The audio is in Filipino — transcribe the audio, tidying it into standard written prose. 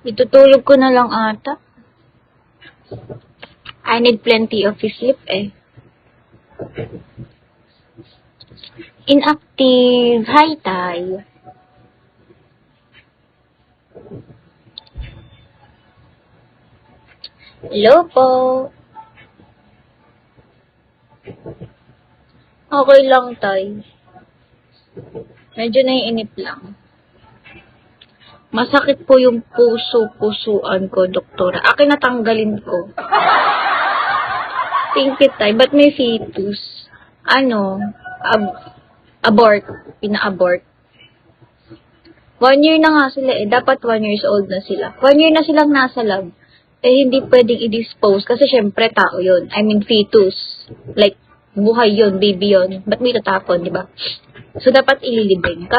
Itutulog ko na lang ata. I need plenty of sleep eh. Inactive. Hi, Tay. Hello po. Okay lang, Tay. Medyo naiinip lang. Masakit po yung puso-pusuan ko, doktora. Akin natanggalin ko. Thank you, Tay. Ba't may fetus? Abort. Pina-abort. 1 year na nga sila eh. Dapat 1 years old na sila. 1 year na silang nasa lab. Eh, hindi pwedeng i-dispose kasi syempre tao yun. I mean, fetus. Like, buhay yun, baby yun. Ba't may tatapon, di ba? So, dapat ililibing.